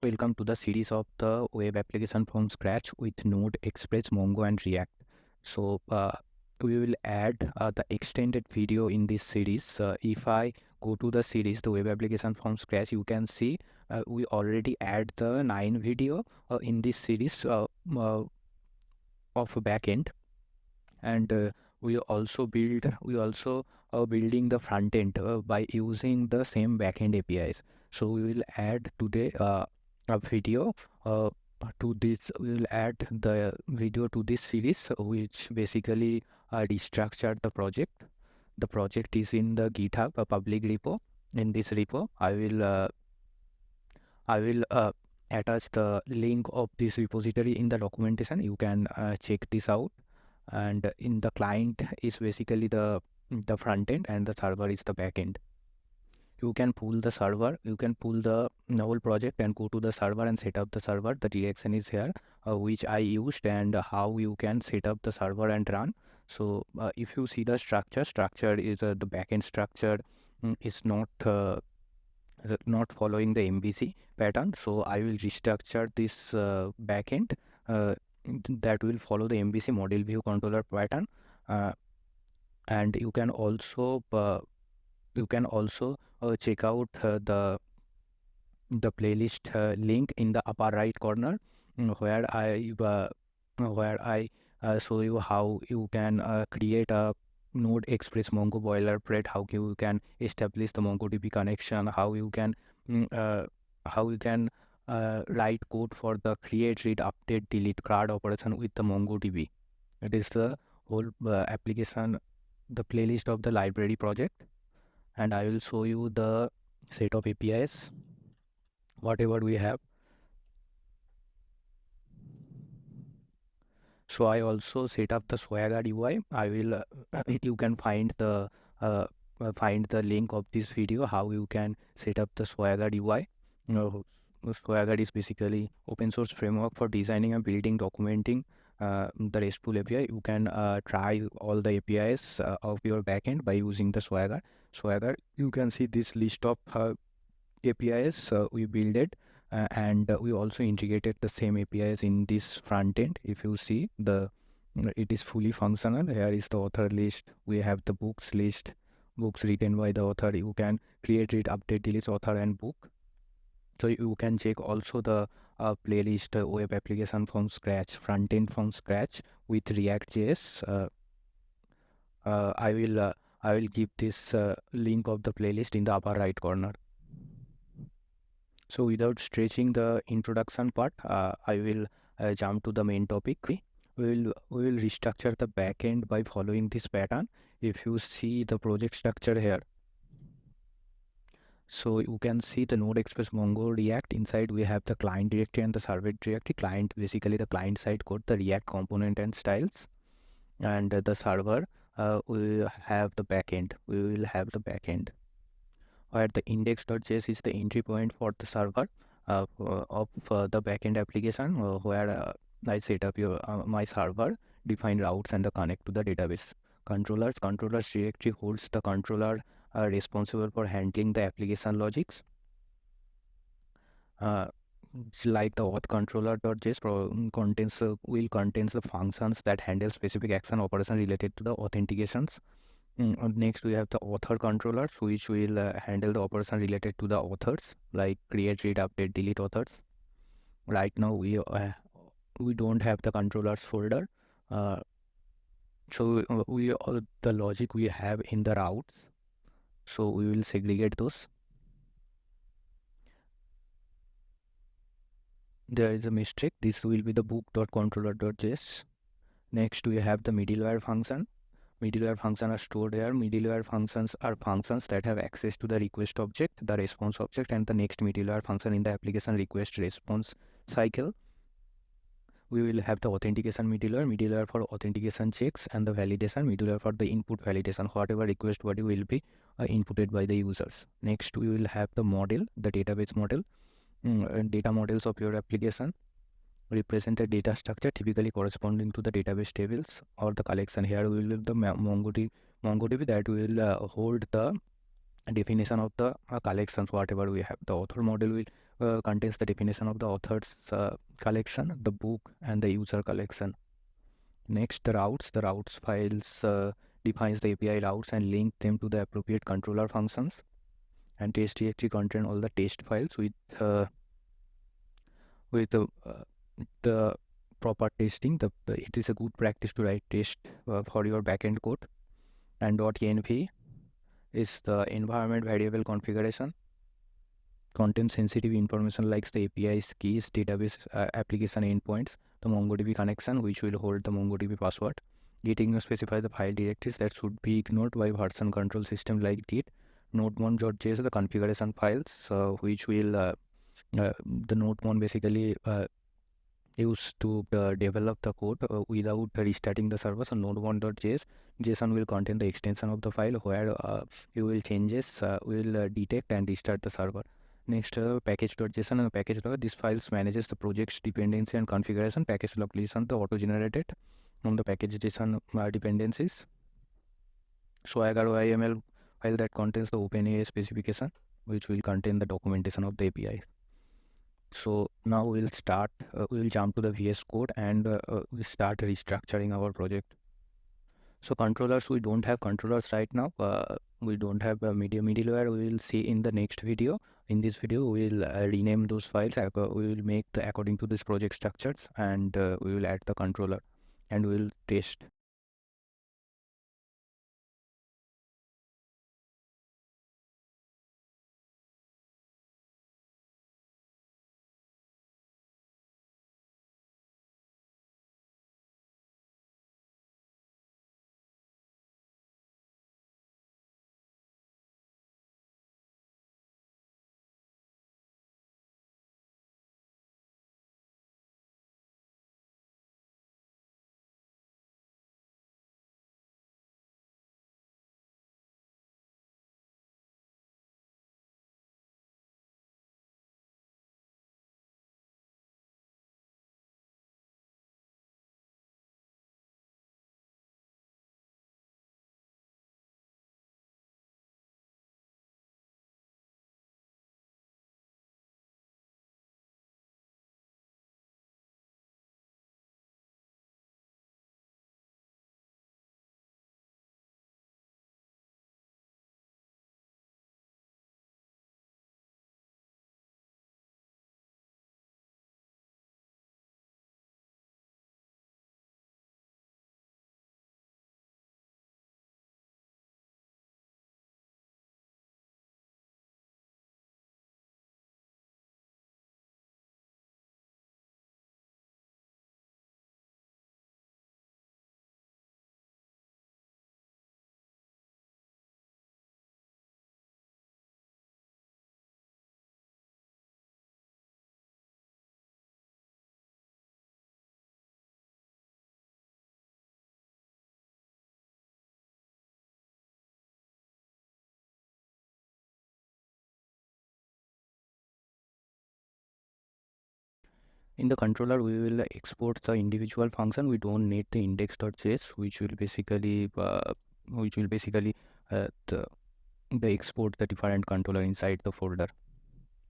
Welcome to the series of the web application from scratch with Node, Express, Mongo, and React. So we will add the extended video in this series. If I go to the series, the web application from scratch, you can see we already add the 9 video in this series of backend, and we also building the front end by using the same backend APIs. So we will add today a video to this. We will add the video to this series, which basically restructure the project. The project is in the GitHub, a public repo. In this repo, I will attach the link of this repository in the documentation. You can check this out. And in the client is basically the front end, and the server is the back end. You can pull the server, you can pull the whole project and go to the server and set up the server. The direction is here, which I used, and how you can set up the server and run. So if you see the structure is the backend structure is not following the MVC pattern. So I will restructure this backend that will follow the MVC model view controller pattern. Uh, and you can also check out the playlist link in the upper right corner, where I show you how you can create a Node Express Mongo boilerplate, how you can establish the MongoDB connection, how you can write code for the create, read, update, delete card operation with the MongoDB. It is the whole application, the playlist of the library project, and I will show you the set of APIs, whatever we have. So I also set up the Swagger UI. I will you can uh, find the link of this video how you can set up the Swagger UI. You know, Swagger is basically open source framework for designing and building, documenting the RESTful API. You can try all the APIs of your backend by using the Swagger. You can see this list of APIs we built it, and we also integrated the same APIs in this front end. If you see it is fully functional. Here is the author list. We have the books list, books written by the author. You can create, read, update, delete author and book. So you can check also the playlist web application from scratch, front end from scratch with React.js. I will give this link of the playlist in the upper right corner. So without stretching the introduction part, I will jump to the main topic. We will restructure the backend by following this pattern. If you see the project structure here, so you can see the Node Express Mongo React. Inside we have the client directory and the server directory. Client, basically the client side code, the React component and styles, and the server will have the backend. We will have the backend, where the index.js is the entry point for the server of the backend application, where I set up my server, define routes and the connect to the database. Controllers directory holds the controller responsible for handling the application logics. It's like the auth controller.js contains the functions that handle specific action operation related to the authentications. Next, we have the author controllers, which will handle the operation related to the authors, like create, read, update, delete authors. Right now, we don't have the controllers folder, so we the logic we have in the routes. So we will segregate those. There is a mistake. This will be the book.controller.js. Next, we have the middleware function. Middleware functions are stored here. Middleware functions are functions that have access to the request object, the response object, and the next middleware function in the application request response cycle. We will have the authentication middleware for authentication checks, and the validation middleware for the input validation. Whatever request body will be inputted by the users. Next, we will have the model, the database model, and data models of your application represent a data structure typically corresponding to the database tables or the collection. Here we will have the MongoDB that will hold the definition of the collections, whatever we have. The author model contains the definition of the author's collection, the book, and the user collection. Next, the routes. The routes files defines the API routes and link them to the appropriate controller functions. And test.txt contain all the test files with the proper testing. It is a good practice to write test for your backend code. And .env is the environment variable configuration. Contains sensitive information like the API's keys, database application endpoints, the MongoDB connection, which will hold the MongoDB password. Git ignore specify the file directories that should be ignored by version control system like Git. Node.js the configuration files, which will the Node basically used to develop the code without restarting the server. So node1.js JSON will contain the extension of the file where you will changes will detect and restart the server. Next, package.json and package. This files manages the project's dependency and configuration. Package location the auto generated from the package.json dependencies. Swagger YML file that contains the OpenAI specification, which will contain the documentation of the API. So now we'll jump to the VS Code and we'll start restructuring our project. So controllers, we don't have controllers right now. We don't have a middleware. We will see in the next video. In this video, we will rename those files. We will make the according to this project structures, and we will add the controller and we will test. In the controller, we will export the individual function. We don't need the index.js, which will basically the export the different controller inside the folder.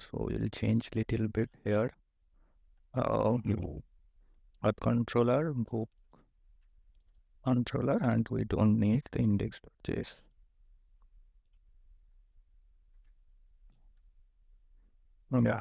So we'll change little bit here. A controller, book controller, and we don't need the index.js. Yeah.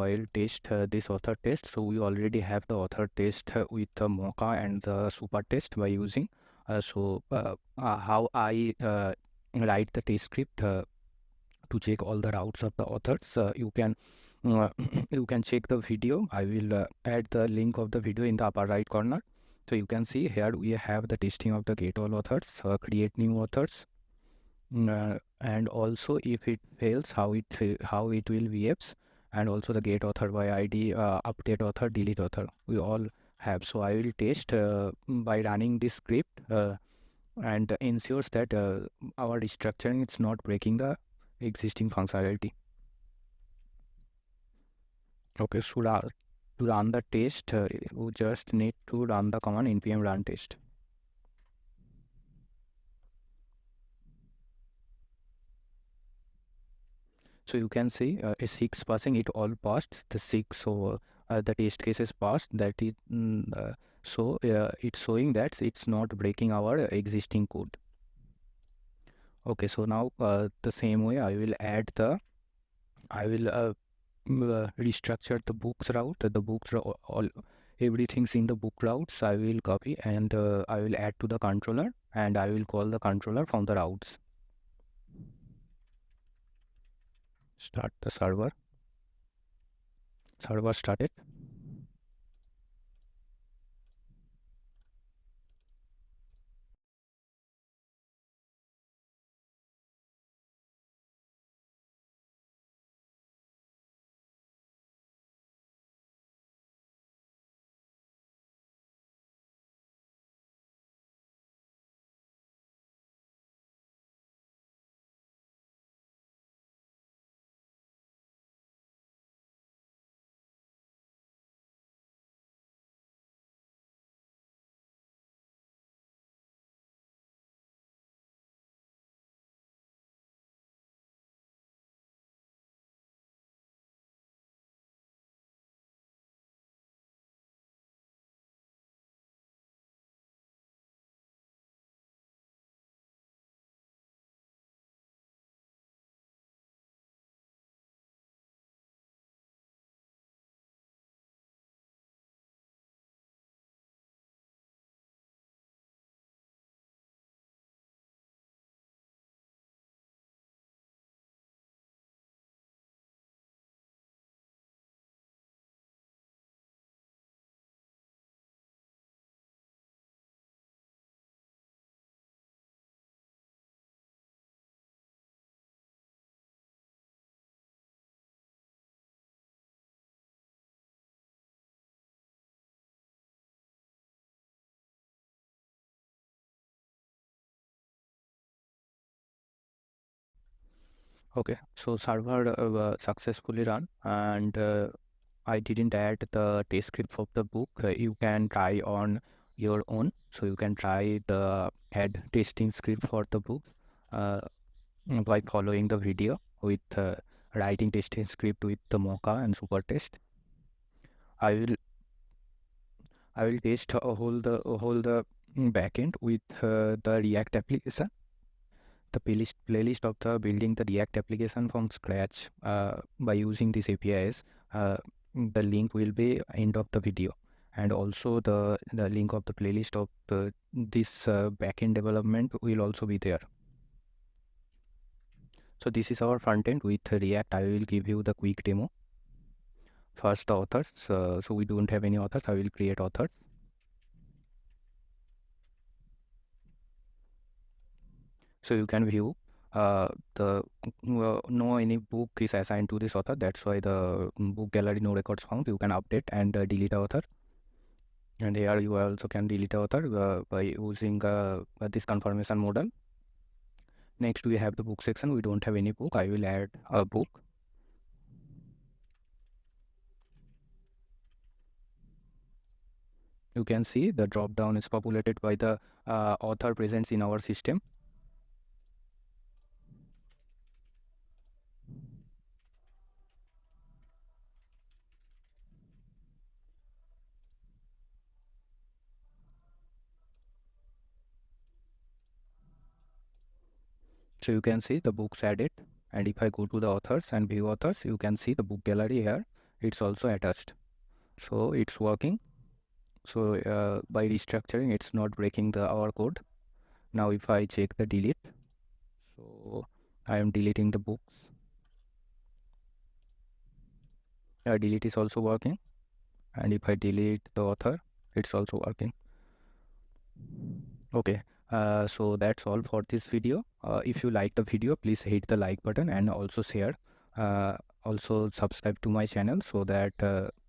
So I'll test this author test. So we already have the author test with the Mocha and the super test by using. How I write the test script to check all the routes of the authors. You can you can check the video. I will add the link of the video in the upper right corner. So you can see here we have the testing of the get all authors, create new authors, and also if it fails, how it will VFs, and also the get author by ID, update author, delete author. We all have. So I will test by running this script and ensures that our restructuring is not breaking the existing functionality. Okay, so to run the test, you just need to run the command npm run test. So you can see a 6 passing, it all passed the 6. So the test case is passed. It's showing that it's not breaking our existing code. Okay, so now the same way I will restructure the books route. The books all everything's in the book routes. I will copy and I will add to the controller, and I will call the controller from the routes. Start the server. Server started. Okay, so server successfully run, and I didn't add the test script of the book. You can try on your own. So you can try the add testing script for the book uh, by following the video with writing testing script with the Mocha and super test. I will I will test a whole the backend with the React application. The playlist of the building the React application from scratch by using these APIs. The link will be end of the video, and also the link of the playlist of this backend development will also be there. So this is our front end with React. I will give you the quick demo. First, the authors. So we don't have any authors. I will create authors. So you can view the no any book is assigned to this author. That's why the book gallery no records found. You can update and delete author. And here you also can delete author by using this confirmation model. Next we have the book section. We don't have any book. I will add a book. You can see the drop down is populated by the author presence in our system. So you can see the books added, and if I go to the authors and view authors, you can see the book gallery here. it's also attached, so it's working. So by restructuring, it's not breaking our code. Now if I check the delete, so I am deleting the books. Delete is also working, and if I delete the author, it's also working. Okay, so that's all for this video. If you like the video, please hit the like button and also share. Also subscribe to my channel so that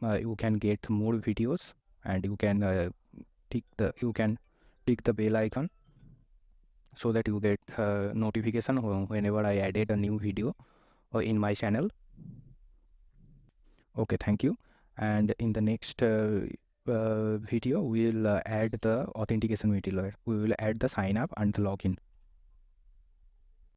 you can get more videos, and you can tick the bell icon so that you get notification whenever I added a new video in my channel. Okay, thank you. And in the next video, we will add the authentication middleware. We will add the sign up and the login.